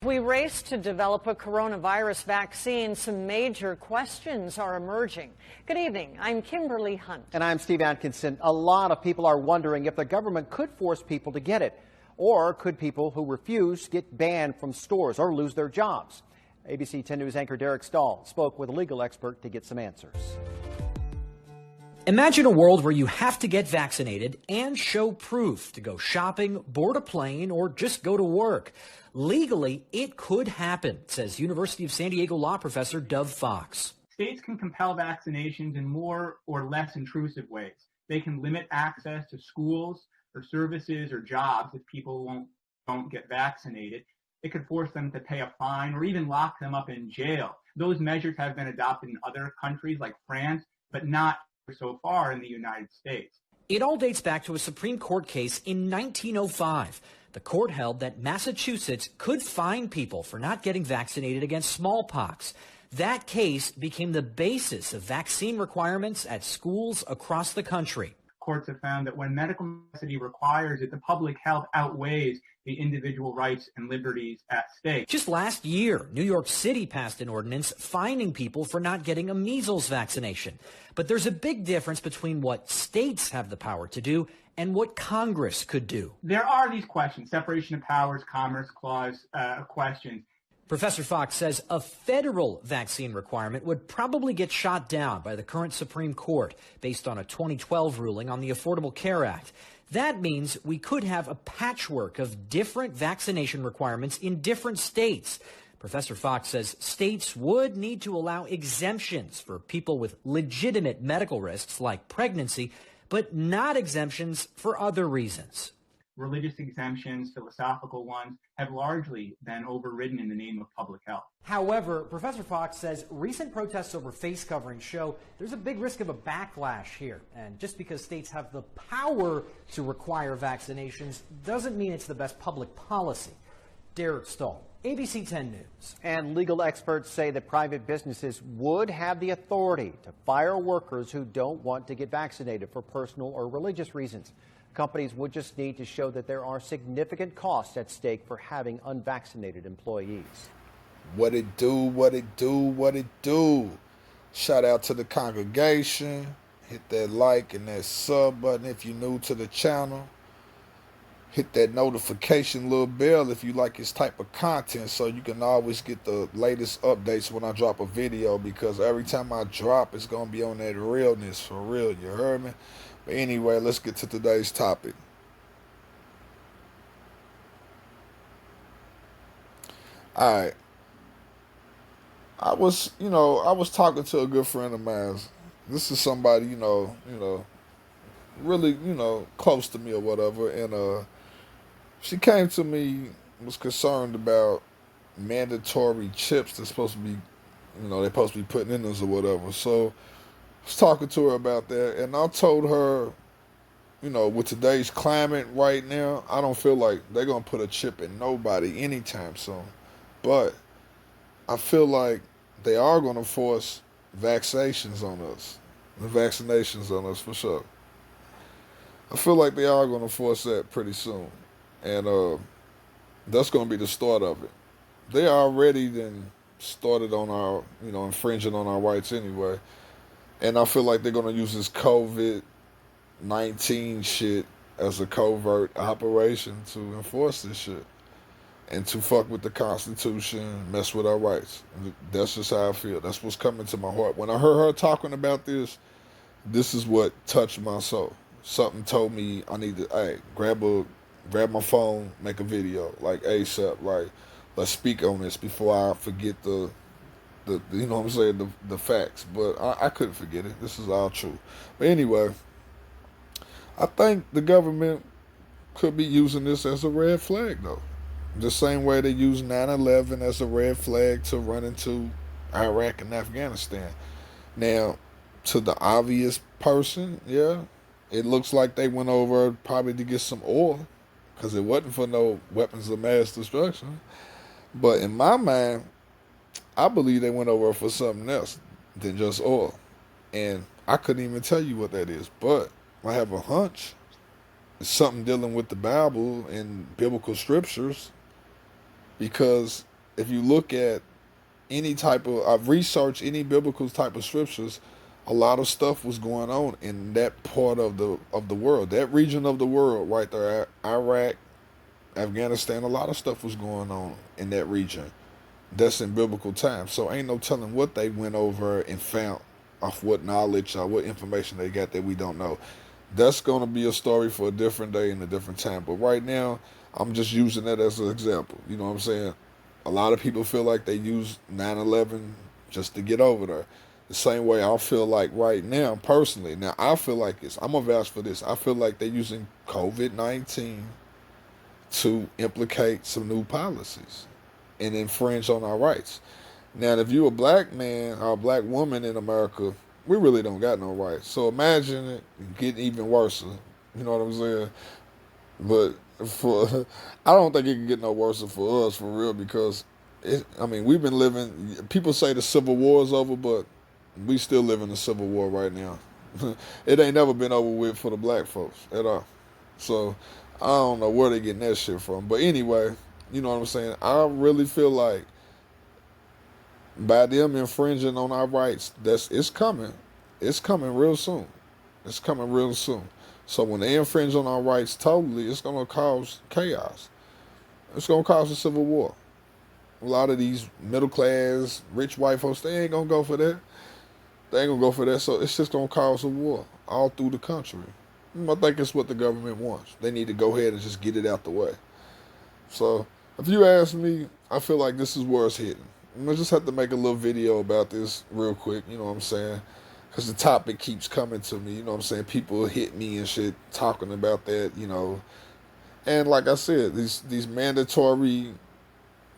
We race to develop a coronavirus vaccine. Some major questions are emerging. Good evening. I'm Kimberly Hunt. And I'm Steve Atkinson. A lot of people are wondering if the government could force people to get it. Or could people who refuse get banned from stores or lose their jobs? ABC 10 News anchor Derek Stahl spoke with a legal expert to get some answers. Imagine a world where you have to get vaccinated and show proof to go shopping, board a plane, or just go to work. Legally, it could happen, says University of San Diego law professor Dov Fox. States can compel vaccinations in more or less intrusive ways. They can limit access to schools or services or jobs if people don't get vaccinated. It could force them to pay a fine or even lock them up in jail. Those measures have been adopted in other countries like France, but not so far in the United States. It all dates back to a Supreme Court case in 1905. The court held that Massachusetts could fine people for not getting vaccinated against smallpox. That case became the basis of vaccine requirements at schools across the country. Courts have found that when medical necessity requires it, the public health outweighs the individual rights and liberties at stake. Just last year, New York City passed an ordinance fining people for not getting a measles vaccination. But there's a big difference between what states have the power to do and what Congress could do. There are these questions, separation of powers, Commerce Clause questions. Professor Fox says a federal vaccine requirement would probably get shot down by the current Supreme Court based on a 2012 ruling on the Affordable Care Act. That means we could have a patchwork of different vaccination requirements in different states. Professor Fox says states would need to allow exemptions for people with legitimate medical risks like pregnancy, but not exemptions for other reasons. Religious exemptions, philosophical ones, have largely been overridden in the name of public health. However, Professor Fox says recent protests over face coverings show there's a big risk of a backlash here. And just because states have the power to require vaccinations doesn't mean it's the best public policy. Derek Stahl, ABC 10 News. And legal experts say that private businesses would have the authority to fire workers who don't want to get vaccinated for personal or religious reasons. Companies would just need to show that there are significant costs at stake for having unvaccinated employees. What it do, what it do, what it do. Shout out to the congregation. Hit that like and that sub button if you're new to the channel. Hit that notification little bell if you like this type of content so you can always get the latest updates when I drop a video, because every time I drop, it's going to be on that realness for real. You heard me? But anyway, let's get to today's topic. All right. I was talking to a good friend of mine. This is somebody, really, close to me or whatever. And she came to me, was concerned about mandatory chips that's supposed to be, they're supposed to be putting in us or whatever. So I was talking to her about that, and I told her, with today's climate right now, I don't feel like they're going to put a chip in nobody anytime soon. But I feel like they are going to force vaccinations on us. The vaccinations on us, for sure. I feel like they are going to force that pretty soon. And that's going to be the start of it. They already then started on our, infringing on our rights anyway. And I feel like they're going to use this COVID-19 shit as a covert operation to enforce this shit. And to fuck with the Constitution, mess with our rights. That's just how I feel. That's what's coming to my heart. When I heard her talking about this is what touched my soul. Something told me I need to, grab my phone, make a video, like ASAP. Like, let's speak on this before I forget the facts. But I couldn't forget it. This is all true. But anyway, I think the government could be using this as a red flag, though. The same way they use 9/11 as a red flag to run into Iraq and Afghanistan. Now, to the obvious person, yeah, it looks like they went over probably to get some oil, because it wasn't for no weapons of mass destruction. But in my mind, I believe they went over for something else than just oil. And I couldn't even tell you what that is, but I have a hunch. It's something dealing with the Bible and biblical scriptures, because if you look at any type of, I've researched any biblical type of scriptures, a lot of stuff was going on in that part of the world, that region of the world right there, Iraq, Afghanistan. A lot of stuff was going on in that region. That's in biblical times. So ain't no telling what they went over and found, off what knowledge or what information they got that we don't know. That's going to be a story for a different day and a different time. But right now, I'm just using that as an example. You know what I'm saying? A lot of people feel like they use 9/11 just to get over there. The same way I feel like right now, personally. Now, I feel like this. I'm going to vouch for this. I feel like they're using COVID-19 to implicate some new policies and infringe on our rights. Now, if you're a black man or a black woman in America, we really don't got no rights. So imagine it getting even worse. You know what I'm saying? But for I don't think it can get no worse for us, for real, because we've been living. People say the Civil War is over, but we still live in the Civil War right now. It ain't never been over with for the black folks at all. So I don't know where they getting that shit from. But anyway, you know what I'm saying? I really feel like by them infringing on our rights, it's coming. It's coming real soon. It's coming real soon. So when they infringe on our rights totally, it's going to cause chaos. It's going to cause a civil war. A lot of these middle class, rich white folks, they ain't going to go for that. They ain't going to go for that. So it's just going to cause a war all through the country. I think it's what the government wants. They need to go ahead and just get it out the way. So if you ask me, I feel like this is where it's heading. I just have to make a little video about this real quick, you know what I'm saying? Because the topic keeps coming to me, you know what I'm saying? People hit me and shit talking about that, you know. And like I said, these mandatory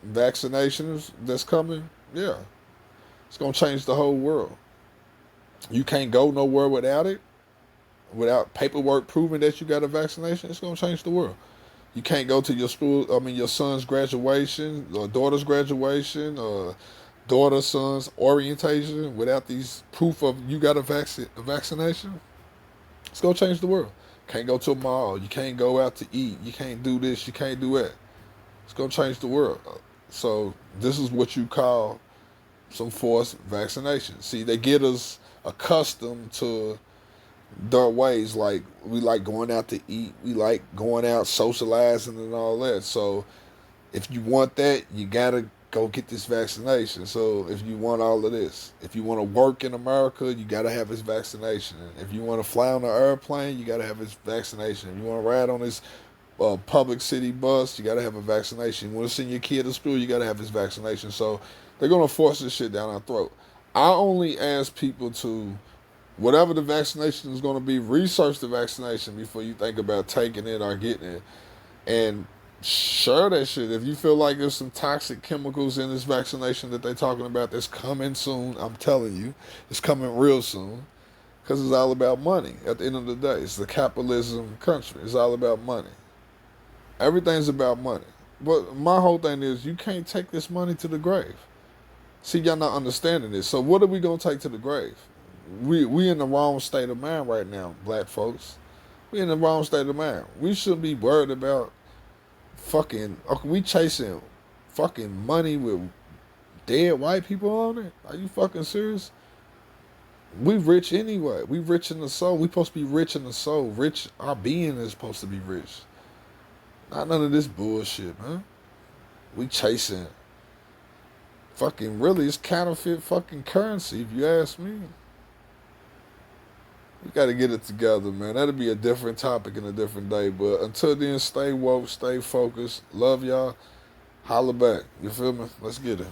vaccinations that's coming, yeah, it's going to change the whole world. You can't go nowhere without it, without paperwork proving that you got a vaccination. It's going to change the world. You can't go to your son's graduation, or daughter's graduation, or daughter, son's orientation without these proof of you got a vaccination. It's going to change the world. Can't go to a mall. You can't go out to eat. You can't do this. You can't do that. It's going to change the world. So this is what you call some forced vaccination. See, they get us accustomed to their ways. Like, we like going out to eat. We like going out socializing and all that. So if you want that, you got to go get this vaccination. So if you want all of this, if you want to work in America, you got to have this vaccination. If you want to fly on an airplane, you got to have this vaccination. If you want to ride on this public city bus, you got to have a vaccination. You want to send your kid to school, you got to have this vaccination. So they're going to force this shit down our throat. I only ask people to, whatever the vaccination is going to be, research the vaccination before you think about taking it or getting it. And share that shit. If you feel like there's some toxic chemicals in this vaccination that they're talking about that's coming soon, I'm telling you, it's coming real soon. Because it's all about money. At the end of the day, it's the capitalism country. It's all about money. Everything's about money. But my whole thing is, you can't take this money to the grave. See, y'all not understanding this. So what are we going to take to the grave? We in the wrong state of mind right now, black folks. We in the wrong state of mind. We shouldn't be worried about we chasing fucking money with dead white people on it. Are you fucking serious? We rich anyway. We rich in the soul. We supposed to be rich in the soul. Rich, our being is supposed to be rich. Not none of this bullshit, man. We chasing really, it's counterfeit fucking currency, if you ask me. We got to get it together, man. That'll be a different topic in a different day. But until then, stay woke, stay focused. Love y'all. Holla back. You feel me? Let's get it.